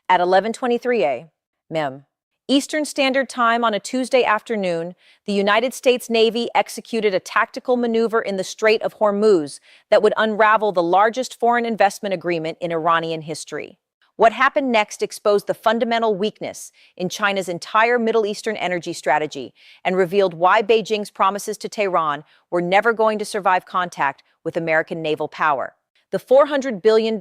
At 11:23 a.m. Eastern Standard Time on a Tuesday afternoon, the United States Navy executed a tactical maneuver in the Strait of Hormuz that would unravel the largest foreign investment agreement in Iranian history. What happened next exposed the fundamental weakness in China's entire Middle Eastern energy strategy and revealed why Beijing's promises to Tehran were never going to survive contact with American naval power. The $400 billion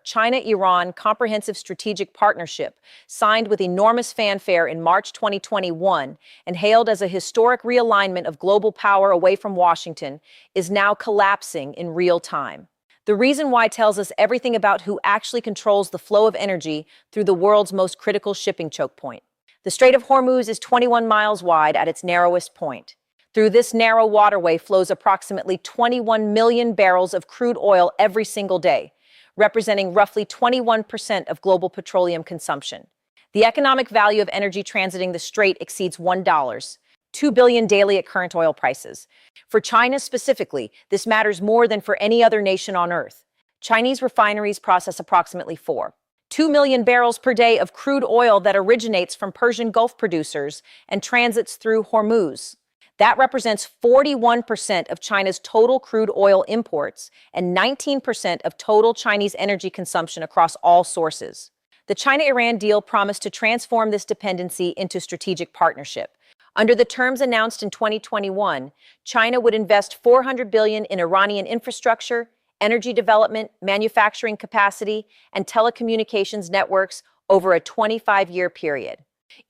China-Iran Comprehensive Strategic Partnership, signed with enormous fanfare in March 2021 and hailed as a historic realignment of global power away from Washington, is now collapsing in real time. The reason why tells us everything about who actually controls the flow of energy through the world's most critical shipping choke point. The Strait of Hormuz is 21 miles wide at its narrowest point. Through this narrow waterway flows approximately 21 million barrels of crude oil every single day, representing roughly 21% of global petroleum consumption. The economic value of energy transiting the strait exceeds $2 billion daily at current oil prices. For China specifically, this matters more than for any other nation on Earth. Chinese refineries process approximately 2 million barrels per day of crude oil that originates from Persian Gulf producers and transits through Hormuz. That represents 41% of China's total crude oil imports and 19% of total Chinese energy consumption across all sources. The China-Iran deal promised to transform this dependency into strategic partnership. Under the terms announced in 2021, China would invest $400 billion in Iranian infrastructure, energy development, manufacturing capacity, and telecommunications networks over a 25-year period.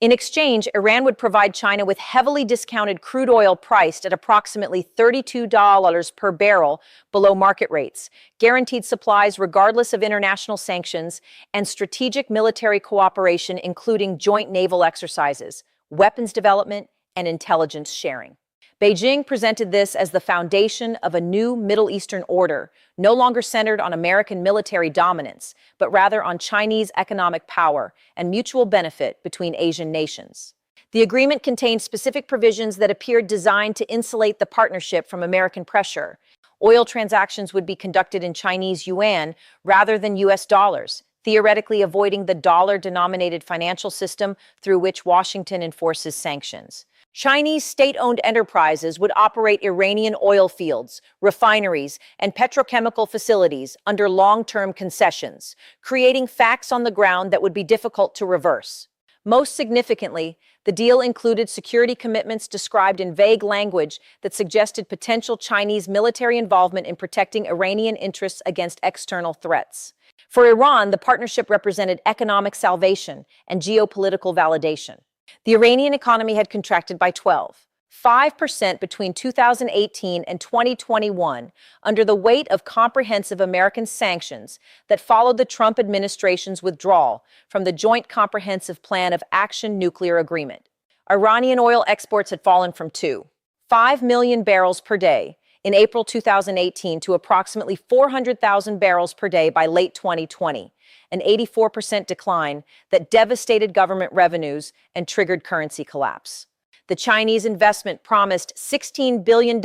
In exchange, Iran would provide China with heavily discounted crude oil priced at approximately $32 per barrel below market rates, guaranteed supplies regardless of international sanctions, and strategic military cooperation, including joint naval exercises, weapons development, and intelligence sharing. Beijing presented this as the foundation of a new Middle Eastern order, no longer centered on American military dominance, but rather on Chinese economic power and mutual benefit between Asian nations. The agreement contained specific provisions that appeared designed to insulate the partnership from American pressure. Oil transactions would be conducted in Chinese yuan rather than US dollars, theoretically avoiding the dollar-denominated financial system through which Washington enforces sanctions. Chinese state-owned enterprises would operate Iranian oil fields, refineries, and petrochemical facilities under long-term concessions, creating facts on the ground that would be difficult to reverse. Most significantly, the deal included security commitments described in vague language that suggested potential Chinese military involvement in protecting Iranian interests against external threats. For Iran, the partnership represented economic salvation and geopolitical validation. The Iranian economy had contracted by 12.5% between 2018 and 2021 under the weight of comprehensive American sanctions that followed the Trump administration's withdrawal from the Joint Comprehensive Plan of Action nuclear agreement. Iranian oil exports had fallen from 2.5 million barrels per day in April 2018 to approximately 400,000 barrels per day by late 2020. An 84% decline that devastated government revenues and triggered currency collapse. The Chinese investment promised $16 billion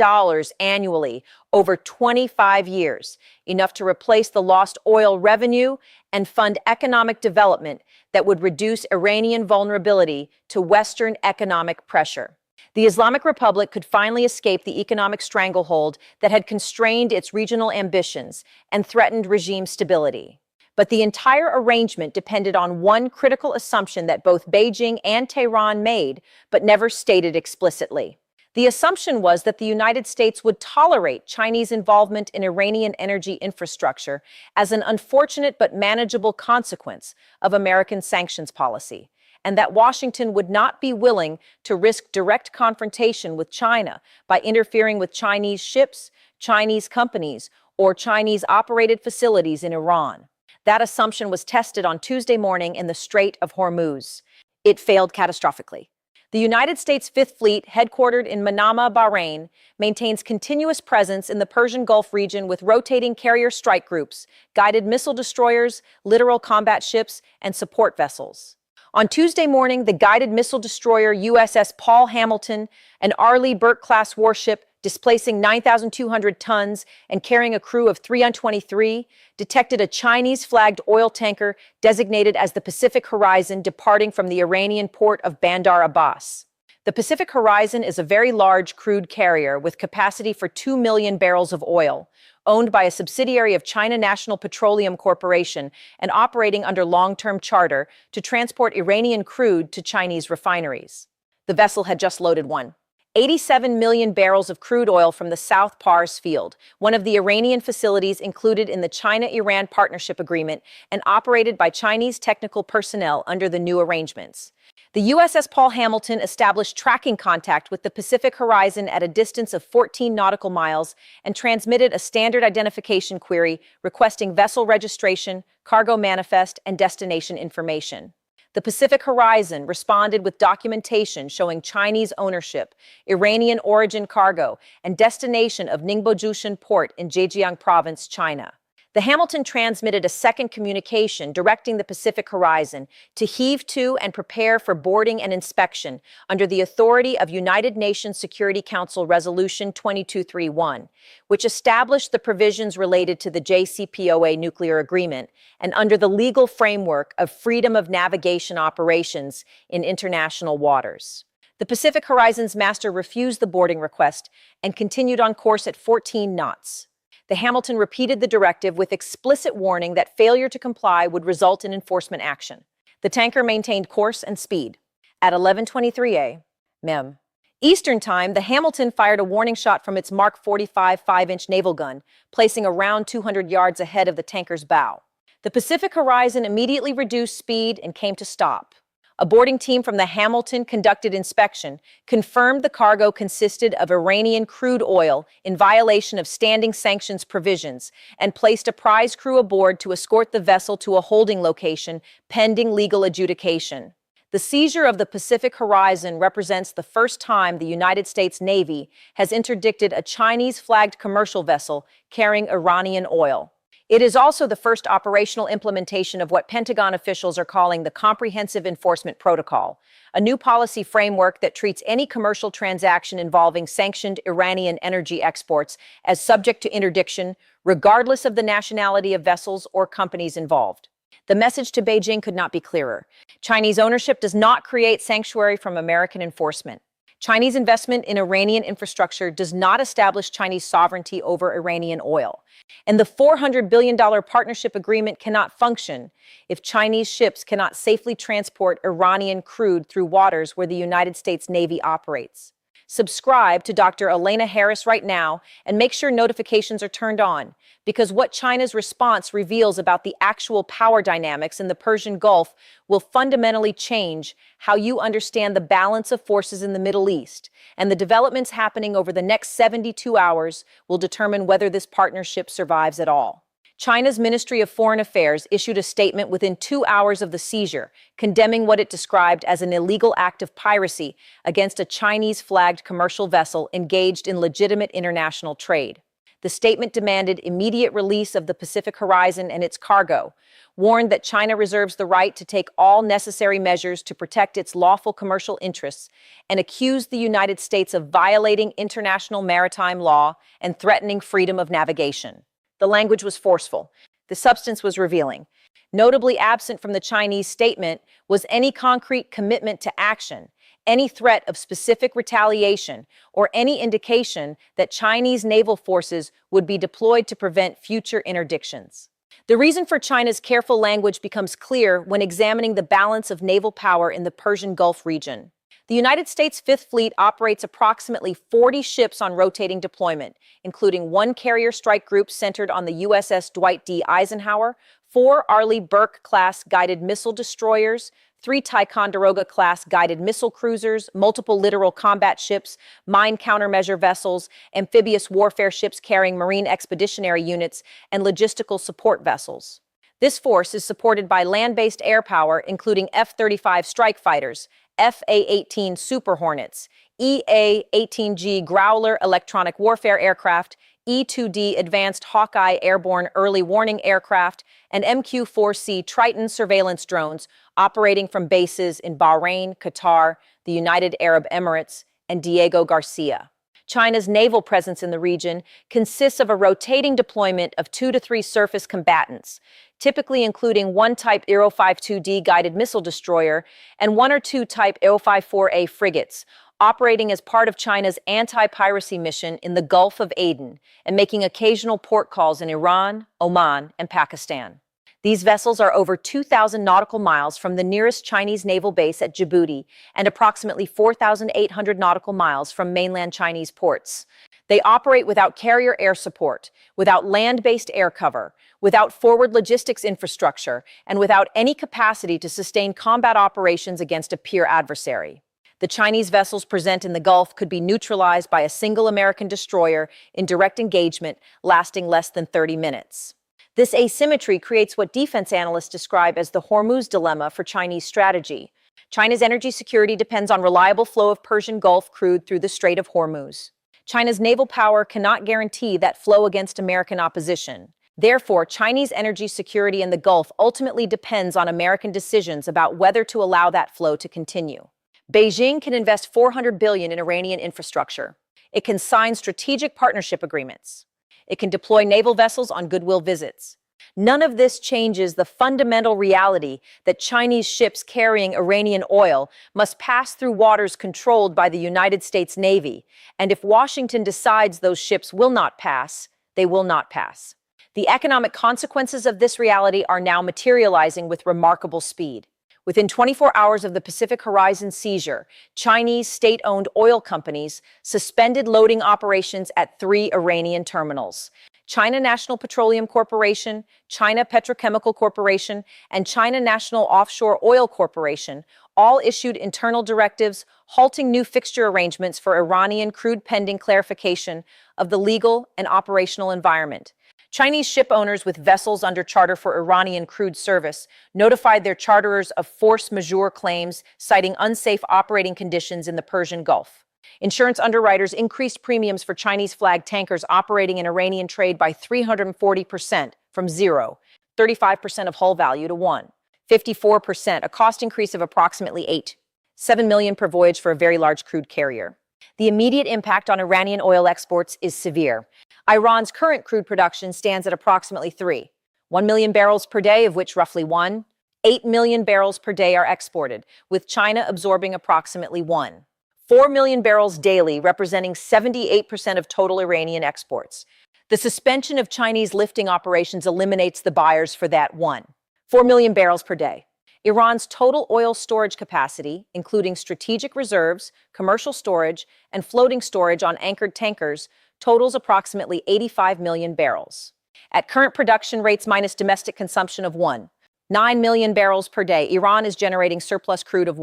annually over 25 years, enough to replace the lost oil revenue and fund economic development that would reduce Iranian vulnerability to Western economic pressure. The Islamic Republic could finally escape the economic stranglehold that had constrained its regional ambitions and threatened regime stability. But the entire arrangement depended on one critical assumption that both Beijing and Tehran made, but never stated explicitly. The assumption was that the United States would tolerate Chinese involvement in Iranian energy infrastructure as an unfortunate but manageable consequence of American sanctions policy, and that Washington would not be willing to risk direct confrontation with China by interfering with Chinese ships, Chinese companies, or Chinese-operated facilities in Iran. That assumption was tested on Tuesday morning in the Strait of Hormuz. It failed catastrophically. The United States Fifth Fleet, headquartered in Manama, Bahrain, maintains continuous presence in the Persian Gulf region with rotating carrier strike groups, guided missile destroyers, littoral combat ships, and support vessels. On Tuesday morning, the guided missile destroyer USS Paul Hamilton, an Arleigh Burke-class warship, displacing 9,200 tons and carrying a crew of 323, detected a Chinese-flagged oil tanker designated as the Pacific Horizon departing from the Iranian port of Bandar Abbas. The Pacific Horizon is a very large crude carrier with capacity for 2 million barrels of oil, owned by a subsidiary of China National Petroleum Corporation and operating under long-term charter to transport Iranian crude to Chinese refineries. The vessel had just loaded 87 million barrels of crude oil from the South Pars field, one of the Iranian facilities included in the China-Iran Partnership Agreement and operated by Chinese technical personnel under the new arrangements. The USS Paul Hamilton established tracking contact with the Pacific Horizon at a distance of 14 nautical miles and transmitted a standard identification query requesting vessel registration, cargo manifest, and destination information. The Pacific Horizon responded with documentation showing Chinese ownership, Iranian origin cargo, and destination of Ningbojushan Port in Zhejiang Province, China. The Hamilton transmitted a second communication directing the Pacific Horizon to heave to and prepare for boarding and inspection under the authority of United Nations Security Council Resolution 2231, which established the provisions related to the JCPOA nuclear agreement and under the legal framework of freedom of navigation operations in international waters. The Pacific Horizon's master refused the boarding request and continued on course at 14 knots. The Hamilton repeated the directive with explicit warning that failure to comply would result in enforcement action. The tanker maintained course and speed. At 11:23 a.m. Eastern Time, the Hamilton fired a warning shot from its Mark 45 5-inch naval gun, placing a round 200 yards ahead of the tanker's bow. The Pacific Horizon immediately reduced speed and came to stop. A boarding team from the Hamilton conducted inspection, confirmed the cargo consisted of Iranian crude oil in violation of standing sanctions provisions, and placed a prize crew aboard to escort the vessel to a holding location pending legal adjudication. The seizure of the Pacific Horizon represents the first time the United States Navy has interdicted a Chinese-flagged commercial vessel carrying Iranian oil. It is also the first operational implementation of what Pentagon officials are calling the Comprehensive Enforcement Protocol, a new policy framework that treats any commercial transaction involving sanctioned Iranian energy exports as subject to interdiction, regardless of the nationality of vessels or companies involved. The message to Beijing could not be clearer. Chinese ownership does not create sanctuary from American enforcement. Chinese investment in Iranian infrastructure does not establish Chinese sovereignty over Iranian oil. And the $400 billion partnership agreement cannot function if Chinese ships cannot safely transport Iranian crude through waters where the United States Navy operates. Subscribe to Dr. Elena Harris right now and make sure notifications are turned on, because what China's response reveals about the actual power dynamics in the Persian Gulf will fundamentally change how you understand the balance of forces in the Middle East, and the developments happening over the next 72 hours will determine whether this partnership survives at all. China's Ministry of Foreign Affairs issued a statement within 2 hours of the seizure, condemning what it described as an illegal act of piracy against a Chinese-flagged commercial vessel engaged in legitimate international trade. The statement demanded immediate release of the Pacific Horizon and its cargo, warned that China reserves the right to take all necessary measures to protect its lawful commercial interests, and accused the United States of violating international maritime law and threatening freedom of navigation. The language was forceful. The substance was revealing. Notably absent from the Chinese statement was any concrete commitment to action, any threat of specific retaliation, or any indication that Chinese naval forces would be deployed to prevent future interdictions. The reason for China's careful language becomes clear when examining the balance of naval power in the Persian Gulf region. The United States Fifth Fleet operates approximately 40 ships on rotating deployment, including 1 carrier strike group centered on the USS Dwight D. Eisenhower, 4 Arleigh Burke-class guided missile destroyers, 3 Ticonderoga-class guided missile cruisers, multiple littoral combat ships, mine countermeasure vessels, amphibious warfare ships carrying Marine expeditionary units, and logistical support vessels. This force is supported by land-based air power, including F-35 strike fighters, FA-18 Super Hornets, EA-18G Growler electronic warfare aircraft, E-2D Advanced Hawkeye airborne early warning aircraft, and MQ-4C Triton surveillance drones operating from bases in Bahrain, Qatar, the United Arab Emirates, and Diego Garcia. China's naval presence in the region consists of a rotating deployment of 2 to 3 surface combatants, typically including one Type 052D guided missile destroyer and 1 or 2 Type 054A frigates, operating as part of China's anti-piracy mission in the Gulf of Aden and making occasional port calls in Iran, Oman, and Pakistan. These vessels are over 2,000 nautical miles from the nearest Chinese naval base at Djibouti and approximately 4,800 nautical miles from mainland Chinese ports. They operate without carrier air support, without land-based air cover, without forward logistics infrastructure, and without any capacity to sustain combat operations against a peer adversary. The Chinese vessels present in the Gulf could be neutralized by a single American destroyer in direct engagement lasting less than 30 minutes. This asymmetry creates what defense analysts describe as the Hormuz dilemma for Chinese strategy. China's energy security depends on reliable flow of Persian Gulf crude through the Strait of Hormuz. China's naval power cannot guarantee that flow against American opposition. Therefore, Chinese energy security in the Gulf ultimately depends on American decisions about whether to allow that flow to continue. Beijing can invest $400 billion in Iranian infrastructure. It can sign strategic partnership agreements. It can deploy naval vessels on goodwill visits. None of this changes the fundamental reality that Chinese ships carrying Iranian oil must pass through waters controlled by the United States Navy, and if Washington decides those ships will not pass, they will not pass. The economic consequences of this reality are now materializing with remarkable speed. Within 24 hours of the Pacific Horizon seizure, Chinese state-owned oil companies suspended loading operations at 3 Iranian terminals. China National Petroleum Corporation, China Petrochemical Corporation, and China National Offshore Oil Corporation all issued internal directives halting new fixture arrangements for Iranian crude pending clarification of the legal and operational environment. Chinese ship owners with vessels under charter for Iranian crude service notified their charterers of force majeure claims, citing unsafe operating conditions in the Persian Gulf. Insurance underwriters increased premiums for Chinese-flagged tankers operating in Iranian trade by 340% from 0, 35% of hull value to 1, 54%, a cost increase of approximately $7 million per voyage for a very large crude carrier. The immediate impact on Iranian oil exports is severe. Iran's current crude production stands at approximately 1 million barrels per day, of which roughly 8 million barrels per day are exported, with China absorbing approximately 4 million barrels daily, representing 78% of total Iranian exports. The suspension of Chinese lifting operations eliminates the buyers for that 4 million barrels per day. Iran's total oil storage capacity, including strategic reserves, commercial storage, and floating storage on anchored tankers, totals approximately 85 million barrels. At current production rates minus domestic consumption of 9 million barrels per day, Iran is generating surplus crude of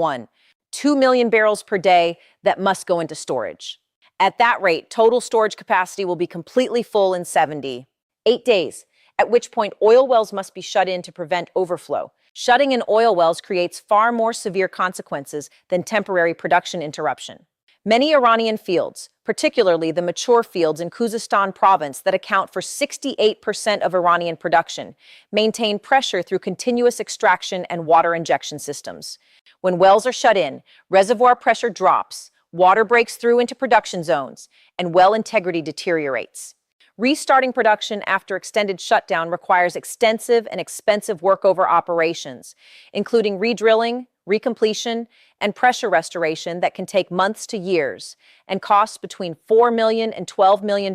2 million barrels per day that must go into storage. At that rate, total storage capacity will be completely full in 78 days, at which point oil wells must be shut in to prevent overflow. Shutting in oil wells creates far more severe consequences than temporary production interruption. Many Iranian fields, particularly the mature fields in Khuzestan province that account for 68% of Iranian production, maintain pressure through continuous extraction and water injection systems. When wells are shut in, reservoir pressure drops, water breaks through into production zones, and well integrity deteriorates. Restarting production after extended shutdown requires extensive and expensive workover operations, including redrilling, recompletion, and pressure restoration that can take months to years and costs between $4 million and $12 million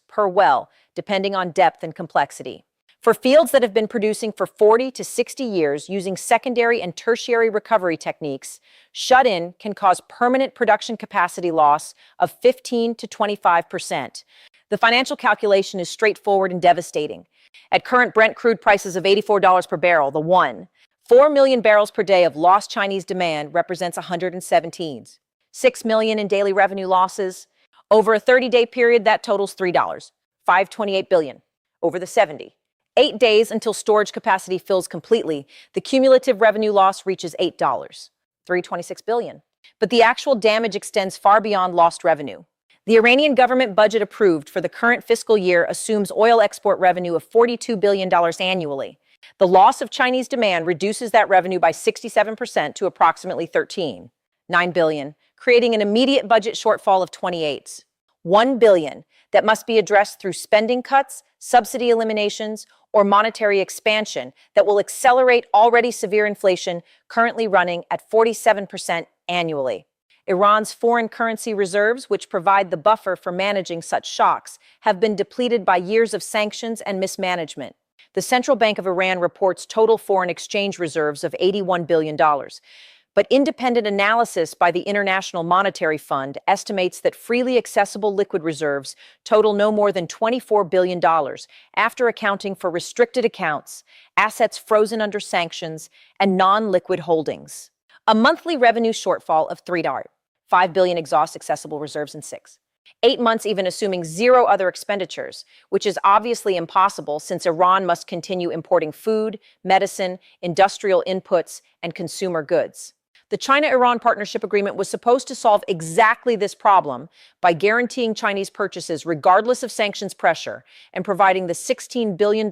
per well, depending on depth and complexity. For fields that have been producing for 40 to 60 years using secondary and tertiary recovery techniques, shut-in can cause permanent production capacity loss of 15 to 25%. The financial calculation is straightforward and devastating. At current Brent crude prices of $84 per barrel, the 4 million barrels per day of lost Chinese demand represents 117.6 million in daily revenue losses. Over a 30-day period, that totals $528 billion. Over the 78 days until storage capacity fills completely, the cumulative revenue loss reaches $326 billion. But the actual damage extends far beyond lost revenue. The Iranian government budget approved for the current fiscal year assumes oil export revenue of $42 billion annually. The loss of Chinese demand reduces that revenue by 67% to approximately $13.9 billion, creating an immediate budget shortfall of 28. $1 billion that must be addressed through spending cuts, subsidy eliminations, or monetary expansion that will accelerate already severe inflation currently running at 47% annually. Iran's foreign currency reserves, which provide the buffer for managing such shocks, have been depleted by years of sanctions and mismanagement. The Central Bank of Iran reports total foreign exchange reserves of $81 billion. But independent analysis by the International Monetary Fund estimates that freely accessible liquid reserves total no more than $24 billion after accounting for restricted accounts, assets frozen under sanctions, and non-liquid holdings. A monthly revenue shortfall of $5 billion exhausts accessible reserves in 8 months, even assuming zero other expenditures, which is obviously impossible since Iran must continue importing food, medicine, industrial inputs, and consumer goods. The China-Iran Partnership Agreement was supposed to solve exactly this problem by guaranteeing Chinese purchases regardless of sanctions pressure and providing the $16 billion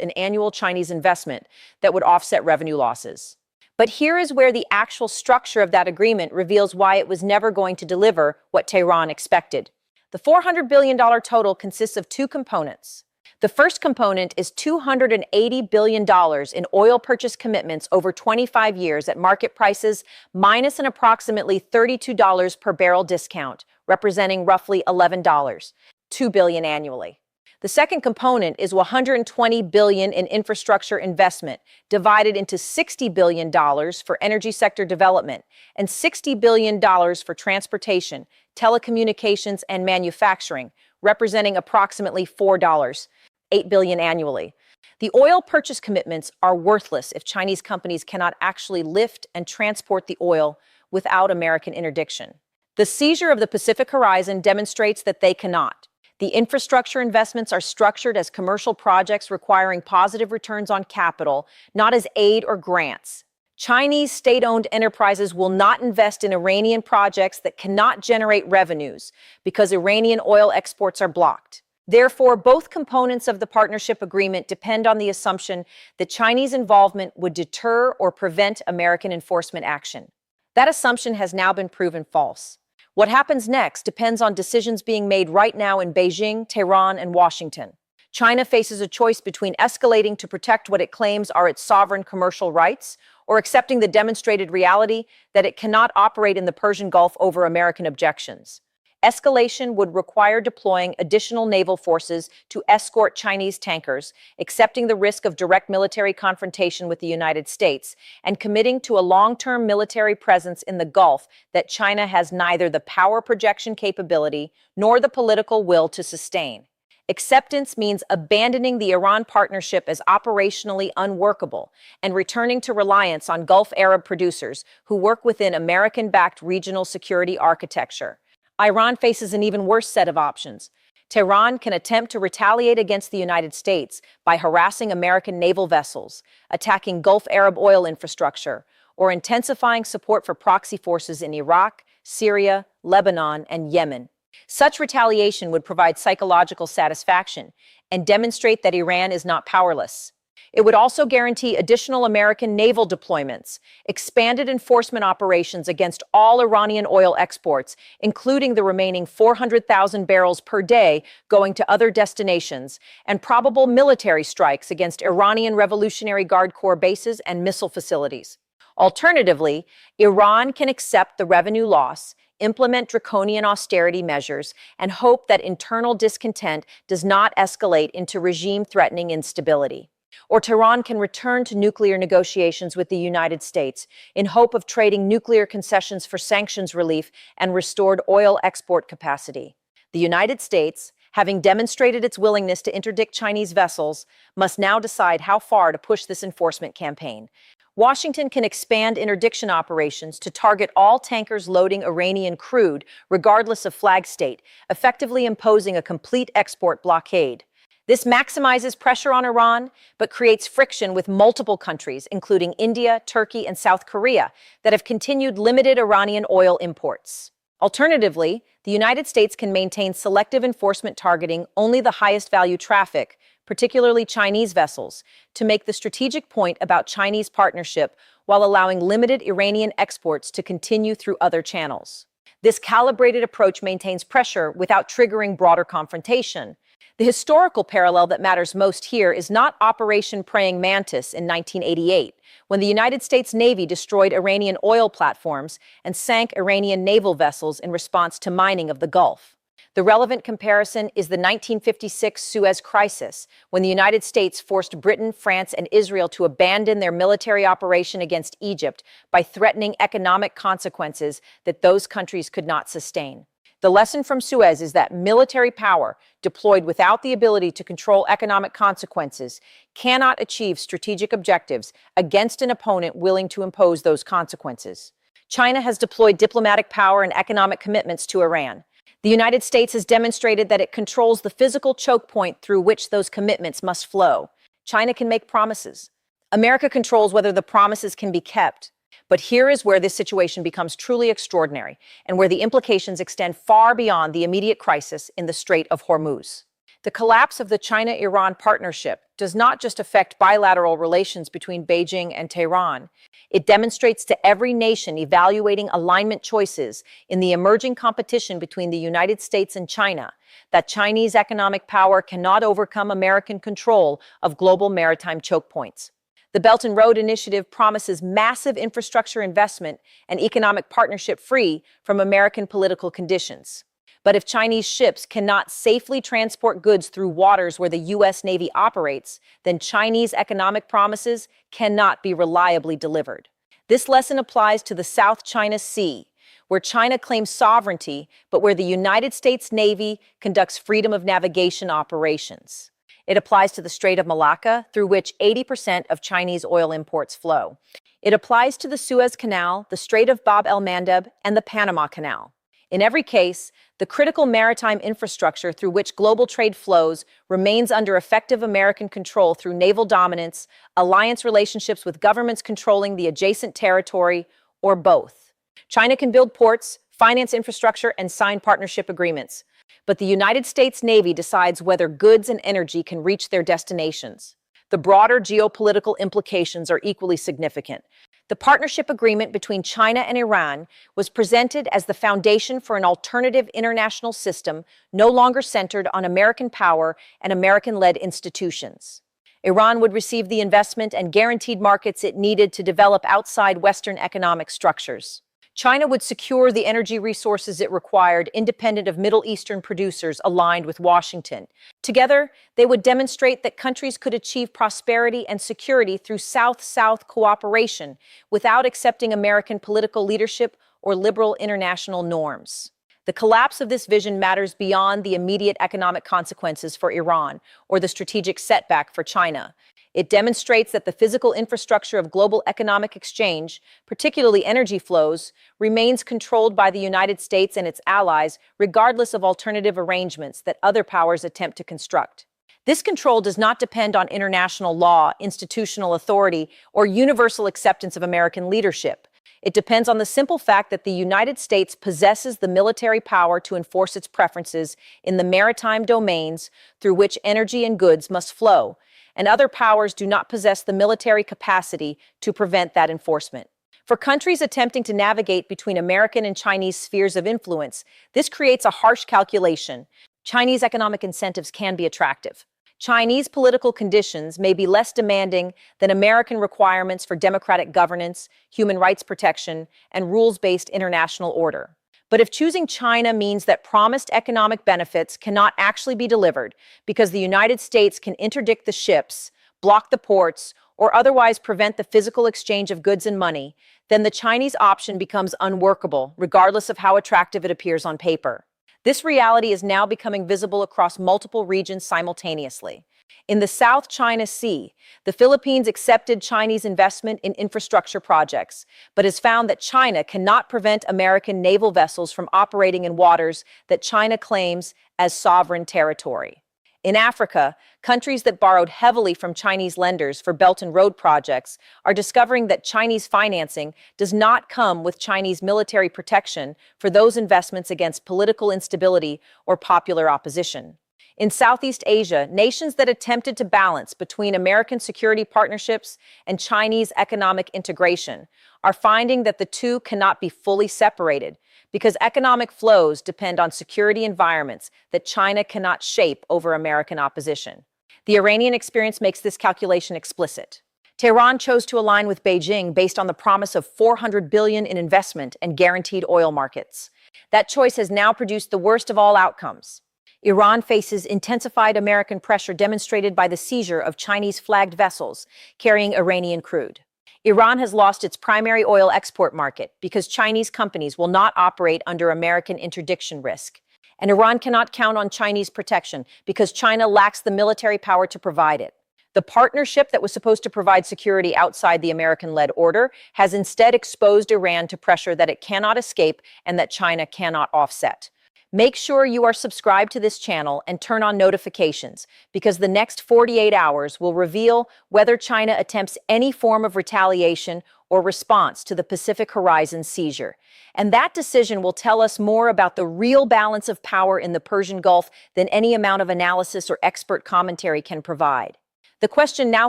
in annual Chinese investment that would offset revenue losses. But here is where the actual structure of that agreement reveals why it was never going to deliver what Tehran expected. The $400 billion total consists of two components. The first component is $280 billion in oil purchase commitments over 25 years at market prices minus an approximately $32 per barrel discount, representing roughly $11, $2 billion annually. The second component is $120 billion in infrastructure investment, divided into $60 billion for energy sector development and $60 billion for transportation, telecommunications, and manufacturing, representing approximately $8 billion annually. The oil purchase commitments are worthless if Chinese companies cannot actually lift and transport the oil without American interdiction. The seizure of the Pacific Horizon demonstrates that they cannot. The infrastructure investments are structured as commercial projects requiring positive returns on capital, not as aid or grants. Chinese state-owned enterprises will not invest in Iranian projects that cannot generate revenues because Iranian oil exports are blocked. Therefore, both components of the partnership agreement depend on the assumption that Chinese involvement would deter or prevent American enforcement action. That assumption has now been proven false. What happens next depends on decisions being made right now in Beijing, Tehran, and Washington. China faces a choice between escalating to protect what it claims are its sovereign commercial rights or accepting the demonstrated reality that it cannot operate in the Persian Gulf over American objections. Escalation would require deploying additional naval forces to escort Chinese tankers, accepting the risk of direct military confrontation with the United States, and committing to a long-term military presence in the Gulf that China has neither the power projection capability nor the political will to sustain. Acceptance means abandoning the Iran partnership as operationally unworkable and returning to reliance on Gulf Arab producers who work within American-backed regional security architecture. Iran faces an even worse set of options. Tehran can attempt to retaliate against the United States by harassing American naval vessels, attacking Gulf Arab oil infrastructure, or intensifying support for proxy forces in Iraq, Syria, Lebanon, and Yemen. Such retaliation would provide psychological satisfaction and demonstrate that Iran is not powerless. It would also guarantee additional American naval deployments, expanded enforcement operations against all Iranian oil exports, including the remaining 400,000 barrels per day going to other destinations, and probable military strikes against Iranian Revolutionary Guard Corps bases and missile facilities. Alternatively, Iran can accept the revenue loss, implement draconian austerity measures, and hope that internal discontent does not escalate into regime-threatening instability. Or Tehran can return to nuclear negotiations with the United States in hope of trading nuclear concessions for sanctions relief and restored oil export capacity. The United States, having demonstrated its willingness to interdict Chinese vessels, must now decide how far to push this enforcement campaign. Washington can expand interdiction operations to target all tankers loading Iranian crude, regardless of flag state, effectively imposing a complete export blockade. This maximizes pressure on Iran, but creates friction with multiple countries, including India, Turkey, and South Korea, that have continued limited Iranian oil imports. Alternatively, the United States can maintain selective enforcement targeting only the highest value traffic, particularly Chinese vessels, to make the strategic point about Chinese partnership while allowing limited Iranian exports to continue through other channels. This calibrated approach maintains pressure without triggering broader confrontation. The historical parallel that matters most here is not Operation Praying Mantis in 1988, when the United States Navy destroyed Iranian oil platforms and sank Iranian naval vessels in response to mining of the Gulf. The relevant comparison is the 1956 Suez Crisis, when the United States forced Britain, France, and Israel to abandon their military operation against Egypt by threatening economic consequences that those countries could not sustain. The lesson from Suez is that military power, deployed without the ability to control economic consequences, cannot achieve strategic objectives against an opponent willing to impose those consequences. China has deployed diplomatic power and economic commitments to Iran. The United States has demonstrated that it controls the physical choke point through which those commitments must flow. China can make promises. America controls whether the promises can be kept. But here is where this situation becomes truly extraordinary and where the implications extend far beyond the immediate crisis in the Strait of Hormuz. The collapse of the China-Iran partnership does not just affect bilateral relations between Beijing and Tehran. It demonstrates to every nation evaluating alignment choices in the emerging competition between the United States and China that Chinese economic power cannot overcome American control of global maritime choke points. The Belt and Road Initiative promises massive infrastructure investment and economic partnership free from American political conditions. But if Chinese ships cannot safely transport goods through waters where the U.S. Navy operates, then Chinese economic promises cannot be reliably delivered. This lesson applies to the South China Sea, where China claims sovereignty, but where the United States Navy conducts freedom of navigation operations. It applies to the Strait of Malacca, through which 80% of Chinese oil imports flow. It applies to the Suez Canal, the Strait of Bab el-Mandeb, and the Panama Canal. In every case, the critical maritime infrastructure through which global trade flows remains under effective American control through naval dominance, alliance relationships with governments controlling the adjacent territory, or both. China can build ports, finance infrastructure, and sign partnership agreements. But the United States Navy decides whether goods and energy can reach their destinations. The broader geopolitical implications are equally significant. The partnership agreement between China and Iran was presented as the foundation for an alternative international system no longer centered on American power and American-led institutions. Iran would receive the investment and guaranteed markets it needed to develop outside Western economic structures. China would secure the energy resources it required, independent of Middle Eastern producers aligned with Washington. Together, they would demonstrate that countries could achieve prosperity and security through South-South cooperation without accepting American political leadership or liberal international norms. The collapse of this vision matters beyond the immediate economic consequences for Iran or the strategic setback for China. It demonstrates that the physical infrastructure of global economic exchange, particularly energy flows, remains controlled by the United States and its allies, regardless of alternative arrangements that other powers attempt to construct. This control does not depend on international law, institutional authority, or universal acceptance of American leadership. It depends on the simple fact that the United States possesses the military power to enforce its preferences in the maritime domains through which energy and goods must flow, and other powers do not possess the military capacity to prevent that enforcement. For countries attempting to navigate between American and Chinese spheres of influence, this creates a harsh calculation. Chinese economic incentives can be attractive. Chinese political conditions may be less demanding than American requirements for democratic governance, human rights protection, and rules-based international order. But if choosing China means that promised economic benefits cannot actually be delivered because the United States can interdict the ships, block the ports, or otherwise prevent the physical exchange of goods and money, then the Chinese option becomes unworkable, regardless of how attractive it appears on paper. This reality is now becoming visible across multiple regions simultaneously. In the South China Sea, the Philippines accepted Chinese investment in infrastructure projects, but has found that China cannot prevent American naval vessels from operating in waters that China claims as sovereign territory. In Africa, countries that borrowed heavily from Chinese lenders for Belt and Road projects are discovering that Chinese financing does not come with Chinese military protection for those investments against political instability or popular opposition. In Southeast Asia, nations that attempted to balance between American security partnerships and Chinese economic integration are finding that the two cannot be fully separated because economic flows depend on security environments that China cannot shape over American opposition. The Iranian experience makes this calculation explicit. Tehran chose to align with Beijing based on the promise of $400 billion in investment and guaranteed oil markets. That choice has now produced the worst of all outcomes. Iran faces intensified American pressure demonstrated by the seizure of Chinese-flagged vessels carrying Iranian crude. Iran has lost its primary oil export market because Chinese companies will not operate under American interdiction risk. And Iran cannot count on Chinese protection because China lacks the military power to provide it. The partnership that was supposed to provide security outside the American-led order has instead exposed Iran to pressure that it cannot escape and that China cannot offset. Make sure you are subscribed to this channel and turn on notifications because the next 48 hours will reveal whether China attempts any form of retaliation or response to the Pacific Horizon seizure. And that decision will tell us more about the real balance of power in the Persian Gulf than any amount of analysis or expert commentary can provide. The question now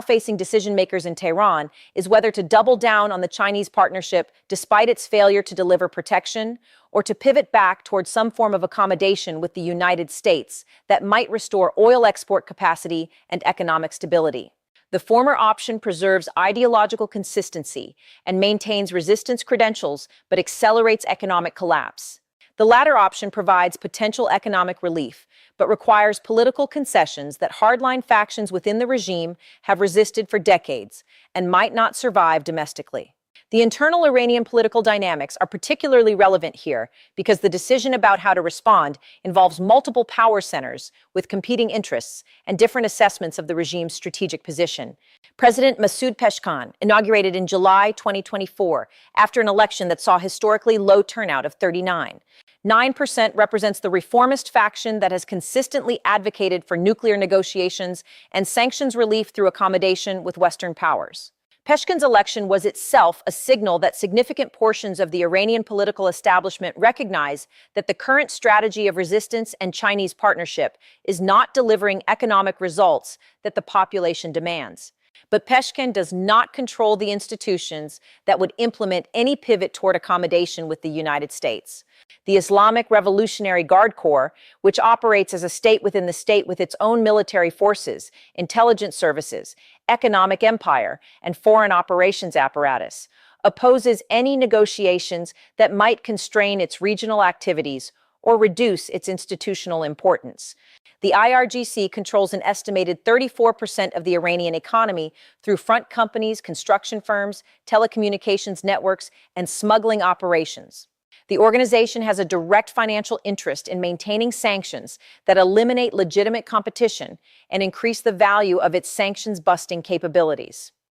facing decision makers in Tehran is whether to double down on the Chinese partnership despite its failure to deliver protection, or to pivot back towards some form of accommodation with the United States that might restore oil export capacity and economic stability. The former option preserves ideological consistency and maintains resistance credentials but accelerates economic collapse. The latter option provides potential economic relief, but requires political concessions that hardline factions within the regime have resisted for decades and might not survive domestically. The internal Iranian political dynamics are particularly relevant here because the decision about how to respond involves multiple power centers with competing interests and different assessments of the regime's strategic position. President Masoud Pezeshkian inaugurated in July 2024 after an election that saw historically low turnout of 39.9% represents the reformist faction that has consistently advocated for nuclear negotiations and sanctions relief through accommodation with Western powers. Pezeshkian's election was itself a signal that significant portions of the Iranian political establishment recognize that the current strategy of resistance and Chinese partnership is not delivering economic results that the population demands. But Pezeshkian does not control the institutions that would implement any pivot toward accommodation with the United States. The Islamic Revolutionary Guard Corps, which operates as a state within the state with its own military forces, intelligence services, economic empire, and foreign operations apparatus, opposes any negotiations that might constrain its regional activities or reduce its institutional importance. The IRGC controls an estimated 34% of the Iranian economy through front companies, construction firms, telecommunications networks, and smuggling operations. The organization has a direct financial interest in maintaining sanctions that eliminate legitimate competition and increase the value of its sanctions-busting capabilities.